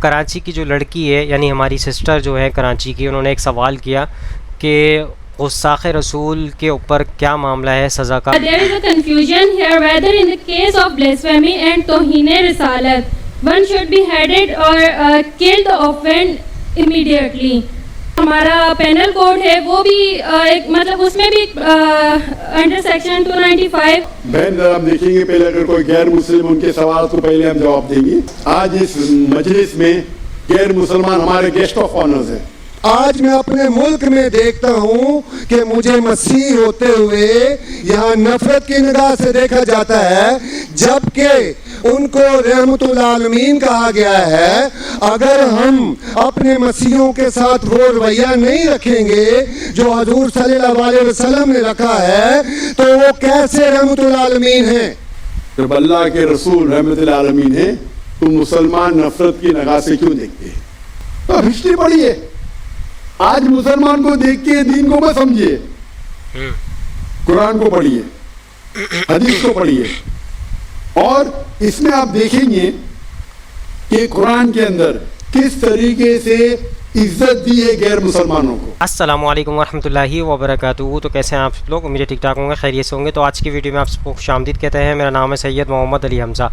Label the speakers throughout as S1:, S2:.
S1: کراچی کی جو لڑکی ہے یعنی ہماری سسٹر جو ہے کراچی کی، انہوں نے ایک سوال کیا کہ غصاخ رسول کے اوپر کیا معاملہ ہے سزا کا.
S2: There is a confusion here whether in the case of blasphemy and توہین رسالت one should be headed or kill the offend immediately. ہمارا پینل کوڈ ہے وہ بھی ایک مطلب اس میں بھی انڈر سیکشن 295.
S3: بہن ذرا ہم دیکھیں گے پہلے اگر کوئی غیر مسلم ان کے سوال کو پہلے ہم جواب دیں گے. آج اس مجلس میں غیر مسلمان ہمارے گیسٹ آف آنرز ہیں.
S4: آج میں اپنے ملک میں دیکھتا ہوں کہ مجھے مسیح ہوتے ہوئے یہاں نفرت کی نگاہ سے دیکھا جاتا ہے، جبکہ ان کو رحمت العالمین کہا گیا ہے. اگر ہم اپنے مسیحوں کے ساتھ وہ رویہ نہیں رکھیں گے جو حضور صلی اللہ علیہ وسلم نے رکھا ہے تو وہ کیسے رحمت العالمین ہیں؟
S3: جب اللہ کے رسول رحمت العالمین ہیں تو مسلمان نفرت کی نگاہ سے کیوں دیکھتے ہیں؟ تو ہسٹری پڑھیے. آج مسلمان کو دیکھ کے دین کو مت سمجھیے، قرآن کو پڑھیے، حدیث کو پڑھیے، اور اس میں آپ دیکھیں گے کہ قرآن کے اندر کس طریقے سے عزت دی ہے غیر مسلمانوں کو.
S1: السلام علیکم ورحمۃ اللہ وبرکاتہ. تو کیسے ہیں آپ لوگ؟ امید ٹھیک ٹھاک ہوں گے، خیریت سے ہوں گے. تو آج کی ویڈیو میں آپ کو خوش آمدید کہتے ہیں. میرا نام ہے سید محمد علی حمزہ،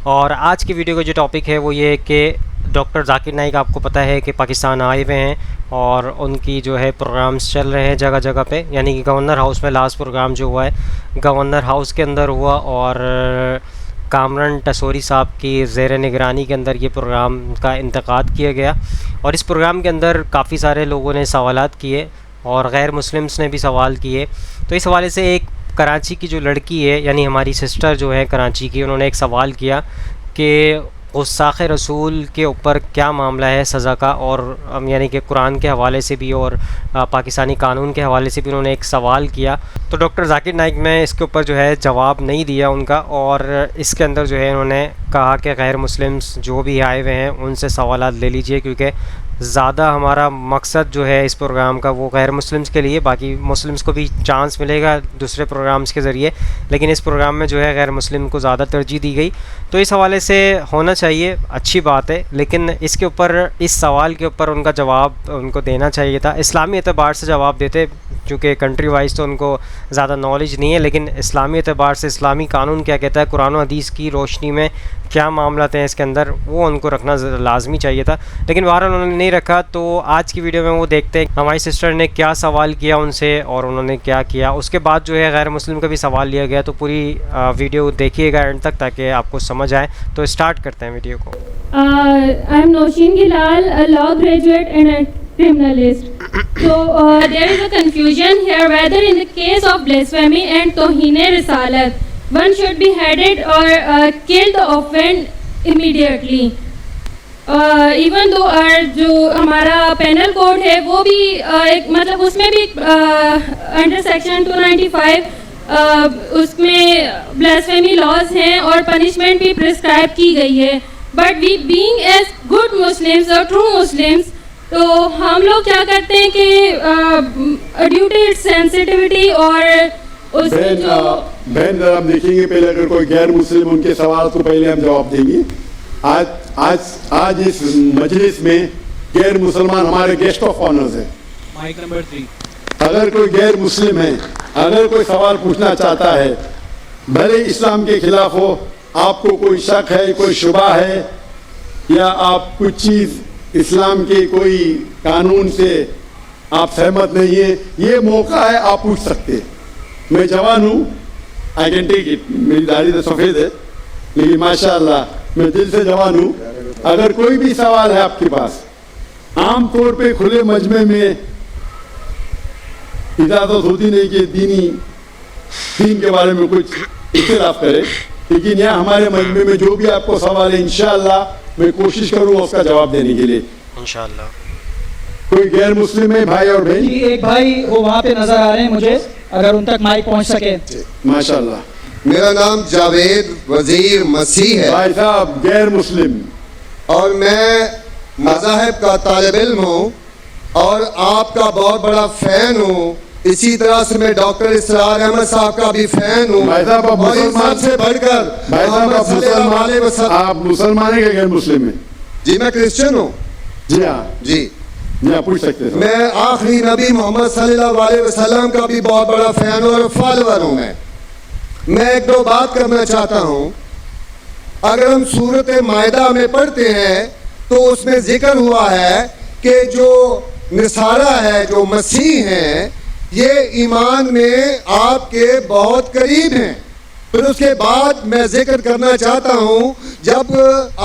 S1: اور آج کی ویڈیو کا جو ٹاپک ہے وہ یہ ہے کہ ڈاکٹر ذاکر نائک آپ کو پتہ ہے کہ پاکستان آئے ہوئے ہیں اور ان کی جو ہے پروگرامز چل رہے ہیں جگہ جگہ پہ. یعنی کہ گورنر ہاؤس میں لاسٹ پروگرام جو ہوا ہے گورنر ہاؤس کے اندر ہوا، اور کامران ٹسوری صاحب کی زیر نگرانی کے اندر یہ پروگرام کا انعقاد کیا گیا. اور اس پروگرام کے اندر کافی سارے لوگوں نے سوالات کیے اور غیر مسلمس نے بھی سوال کیے. تو اس حوالے سے ایک کراچی کی جو لڑکی ہے یعنی ہماری سسٹر جو ہے کراچی کی، انہوں نے ایک سوال کیا کہ غصاخ رسول کے اوپر کیا معاملہ ہے سزا کا، اور یعنی کہ قرآن کے حوالے سے بھی اور پاکستانی قانون کے حوالے سے بھی انہوں نے ایک سوال کیا. تو ڈاکٹر ذاکر نائک نے اس کے اوپر جو ہے جواب نہیں دیا ان کا، اور اس کے اندر جو ہے انہوں نے کہا کہ غیر مسلمس جو بھی آئے ہوئے ہیں ان سے سوالات لے لیجئے، کیونکہ زیادہ ہمارا مقصد جو ہے اس پروگرام کا وہ غیر مسلمس کے لیے، باقی مسلمس کو بھی چانس ملے گا دوسرے پروگرامز کے ذریعے، لیکن اس پروگرام میں جو ہے غیر مسلم کو زیادہ ترجیح دی گئی. تو اس حوالے سے ہونا چاہیے، اچھی بات ہے، لیکن اس کے اوپر اس سوال کے اوپر ان کا جواب ان کو دینا چاہیے تھا. اسلامی اعتبار سے جواب دیتے، چونکہ کنٹری وائز تو ان کو زیادہ نالج نہیں ہے، لیکن اسلامی اعتبار سے اسلامی قانون کیا کہتا ہے، قرآن و حدیث کی روشنی میں کیا معاملات ہیں اس کے اندر، وہ ان کو رکھنا لازمی چاہیے تھا. لیکن بہرحال انہوں نے نہیں رکھا. تو آج کی ویڈیو میں وہ دیکھتے ہیں ہماری سسٹر نے کیا سوال کیا ان سے اور انہوں نے کیا کیا. اس کے بعد جو ہے غیر مسلم کا بھی سوال لیا گیا. تو پوری ویڈیو دیکھیے گا اینڈ تک تاکہ آپ کو سمجھ آئے. تو اسٹارٹ کرتے ہیں ویڈیو کو.
S2: I am Nosheen Gilal, a law graduate and a criminalist. So there is a confusion here whether in the case of blasphemy and توہین رسالت one should be headed or kill the offend immediately. Even though جو ہمارا penal code ہے وہ بھی ایک مطلب اس میں بھی انڈر سیکشن 295 اس میں بلاسفیمی لاز ہیں اور پنشمنٹ بھی پرسکرائب کی گئی ہے. But we being as good Muslims اور ٹرو مسلمس تو ہم لوگ کیا کرتے ہیں کہ ڈیو ٹو اٹس سینسٹیوٹی اور اس میں جو
S3: بہن ذرا ہم دیکھیں گے پہلے اگر کوئی غیر مسلم ان کے سوال کو پہلے ہم جواب دیں گے. آج اس مجلس میں غیر مسلمان ہمارے گیسٹ آف آنرز ہیں.
S5: Mic number 3.
S3: اگر کوئی غیر مسلم ہے، اگر کوئی سوال پوچھنا چاہتا ہے، بھلے اسلام کے خلاف ہو، آپ کو کوئی شک ہے، کوئی شبہ ہے، یا آپ کچھ چیز اسلام کے کوئی قانون سے آپ سہمت نہیں ہیں، یہ موقع ہے، آپ پوچھ سکتے ہیں. میں جوان ہوں، آئی کین ٹیک اٹ، میری داڑھی تو سفید ہے لیکن ماشاء اللہ میں دل سے جوان ہوں. اگر کوئی بھی سوال ہے آپ کے پاس، عام طور پہ کھلے مجمع میں اجازت ہوتی نہیں کہ دین کے بارے میں کچھ اختلاف کرے، لیکن یہاں ہمارے مجمع میں جو بھی آپ کو سوال ہے انشاءاللہ میں کوشش کروں گا اس کا جواب دینے کے لیے.
S1: انشاءاللہ.
S3: کوئی غیر مسلم ہے بھائی اور بہن؟
S5: جی ایک بھائی وہ وہاں پہ نظر آ رہے ہیں مجھے، اگر ان تک مائک پہنچ سکے.
S3: ماشاءاللہ.
S4: میرا نام جاوید وزیر مسیح ہے.
S3: بھائی صاحب غیر مسلم،
S4: اور میں مذاہب کا طالب علم ہوں اور آپ کا بہت بڑا فین ہوں. اسی طرح سے میں ڈاکٹر اسرار احمد صاحب کا بھی فین ہوں.
S3: بھائی صاحب آپ
S4: اور ان سب سے بڑھ کر
S3: آپ مسلمان ہیں کہ غیر مسلم ہیں؟
S4: جی میں کرسچن ہوں.
S3: جی ہاں
S4: جی
S3: جی ہاں پوچھ سکتے ہیں.
S4: میں آخری نبی محمد صلی اللہ علیہ وسلم کا بھی بہت بڑا فین اور فالوور ہوں. میں ایک دو بات کرنا چاہتا ہوں. اگر ہم سورۃ مائدہ میں پڑھتے ہیں تو اس میں ذکر ہوا ہے کہ جو نصارہ ہے, جو مسیح ہیں, یہ ایمان میں آپ کے بہت قریب ہیں. پھر اس کے بعد میں ذکر کرنا چاہتا ہوں, جب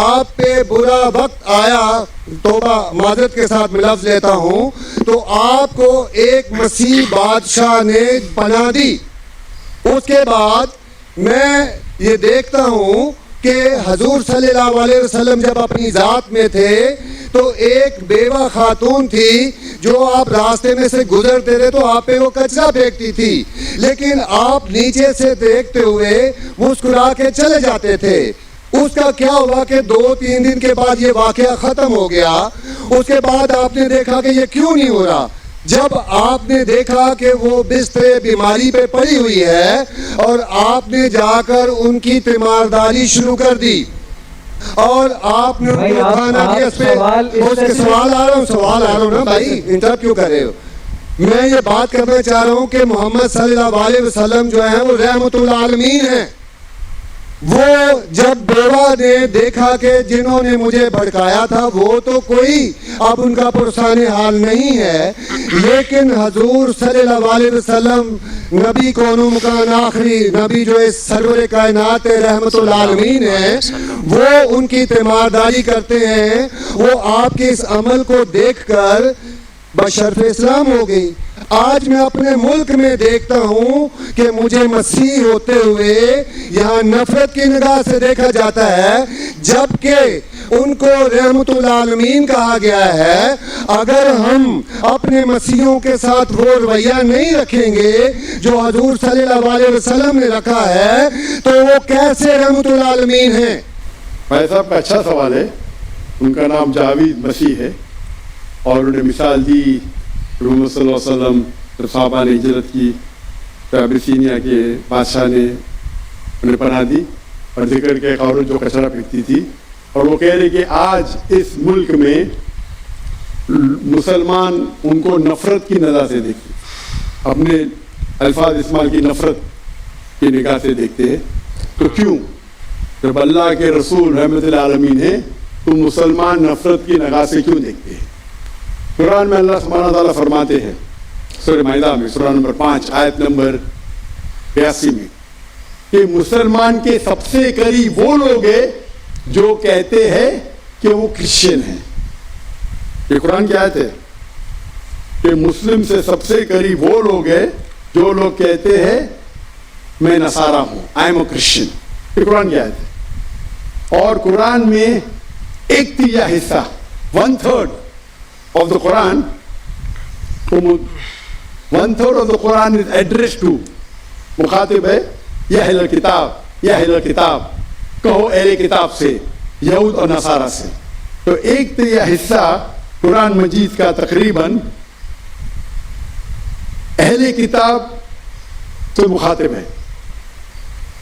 S4: آپ پہ برا وقت آیا, توبہ معذرت کے ساتھ میں لفظ لیتا ہوں, تو آپ کو ایک مسیح بادشاہ نے پناہ دی. اس کے بعد میں یہ دیکھتا ہوں کہ حضور صلی اللہ علیہ وسلم جب اپنی ذات میں تھے تو ایک بیوہ خاتون تھی جو آپ راستے میں سے گزرتے تھے تو آپ پہ وہ کچرا پھینکتی تھی, لیکن آپ نیچے سے دیکھتے ہوئے مسکرا کے چلے جاتے تھے. اس کا کیا ہوا کہ 2-3 دن کے بعد یہ واقعہ ختم ہو گیا. اس کے بعد آپ نے دیکھا کہ یہ کیوں نہیں ہو رہا. جب آپ نے دیکھا کہ وہ بستر بیماری پہ پڑی ہوئی ہے اور آپ نے جا کر ان کی تیمارداری شروع کر دی اور آپ نے
S5: بھائی
S4: کھانا دیا اس پہ سوال آ رہا ہوں نا بھائی, انٹرپٹ کیوں کر رہے ہو. میں یہ بات کرنا چاہ رہا ہوں کہ محمد صلی اللہ علیہ وسلم جو ہیں وہ رحمت العالمین ہیں. وہ جب بیوہ نے دیکھا کہ جنہوں نے مجھے بھڑکایا تھا وہ تو کوئی اب ان کا پرسان حال نہیں ہے, لیکن حضور صلی اللہ علیہ وسلم نبی کون و مکان آخری نبی جو اس سرور کائنات رحمت العالمین ہیں, وہ ان کی تیمارداری کرتے ہیں. وہ آپ کے اس عمل کو دیکھ کر بشرف اسلام ہو گئی. آج میں اپنے ملک میں دیکھتا ہوں کہ مجھے مسیح ہوتے ہوئے یہاں نفرت کی نگاہ سے دیکھا جاتا ہے, جبکہ ان کو رحمت العالمین کہا گیا ہے. اگر ہم اپنے مسیحوں کے ساتھ وہ رویہ نہیں رکھیں گے جو حضور صلی اللہ علیہ وسلم نے رکھا ہے تو وہ کیسے رحمت العالمین ہیں؟
S3: بھائی صاحب کا اچھا سوال ہے. ان کا نام جاوید مسیح ہے اور انہوں نے مثال دی محمد صلی اللہ علیہ وسلم جب صحابہ نے ہجرت کی تو ابسینیا کے بادشاہ نے انہیں پناہ دی اور ذکر کے ایک عورت جو کچرا پھینکتی تھی اور وہ کہہ رہے کہ آج اس ملک میں مسلمان ان کو نفرت کی نظر سے دیکھتے, اپنے الفاظ استعمال کی نفرت کی نگاہ سے دیکھتے ہیں. تو کیوں جب اللہ کے رسول رحمت العالمین ہیں تو مسلمان نفرت کی نگاہ سے کیوں دیکھتے ہیں؟ قرآن میں اللہ سبحانہ تعالیٰ فرماتے ہیں سورہ مائدہ میں سورہ نمبر 5 آیت نمبر 82 میں کہ مسلمان کے سب سے قریب وہ لوگ ہیں جو کہتے ہیں کہ وہ کرسچن ہیں. یہ قرآن کی آیت ہے کہ مسلم سے سب سے قریب وہ لوگ ہیں جو لوگ کہتے ہیں میں نصارہ ہوں, آئی ایم اے کرسچن. یہ قرآن کی آیت ہے. اور قرآن میں 1/3 حصہ 1/3 of the Quran, 1/3 of the Quran is addressed to مخاطب ہے یا اہل الکتاب, یا اہل الکتاب کہو اہل کتاب سے, یہود اور نصارہ سے. تو 1/3 حصہ قرآن مجید کا تقریباً اہل کتاب سے مخاطب ہے.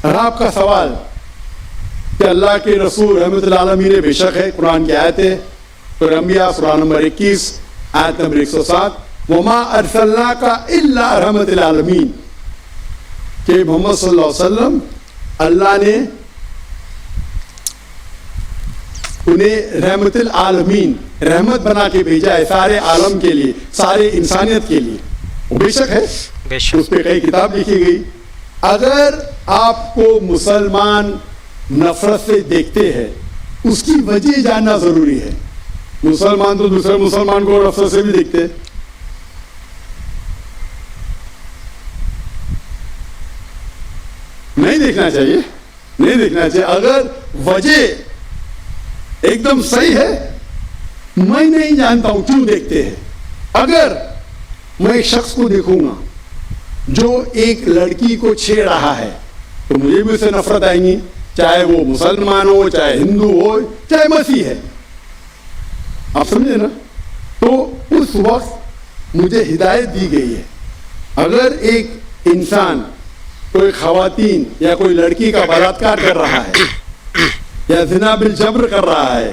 S3: اور آپ کا سوال کہ اللہ کے رسول رحمت العالمین بے شک ہے, قرآن کی آیت ہے سورہ انبیاء سورہ نمبر 21 آیت نمبر 107 وما ارسلناک الا رحمت العالمین, کہ محمد صلی اللہ علیہ وسلم اللہ نے انہیں رحمت العالمین رحمت بنا کے بھیجا ہے سارے عالم کے لیے, سارے انسانیت کے لیے. بے شک ہے, اس پہ کئی کتاب لکھی گئی. اگر آپ کو مسلمان نفرت سے دیکھتے ہیں اس کی وجہ جاننا ضروری ہے. مسلمان تو دوسرے مسلمان کو نفرت سے بھی دیکھتے, نہیں دیکھنا چاہیے, نہیں دیکھنا چاہیے. اگر وجہ ایک دم صحیح ہے, میں نہیں جانتا ہوں کیوں دیکھتے ہیں. اگر میں ایک شخص کو دیکھوں گا جو ایک لڑکی کو چھیڑ رہا ہے تو مجھے بھی اسے نفرت آئیں گی, چاہے وہ مسلمان ہو, چاہے ہندو ہو, چاہے مسیح ہے. آپ سمجھے نا؟ تو اس وقت مجھے ہدایت دی گئی ہے اگر ایک انسان کوئی خواتین یا کوئی لڑکی کا بلاತ್ಕಾರ کر رہا ہے یا زنا بالجبر کر رہا ہے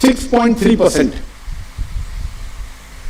S3: 6.3%,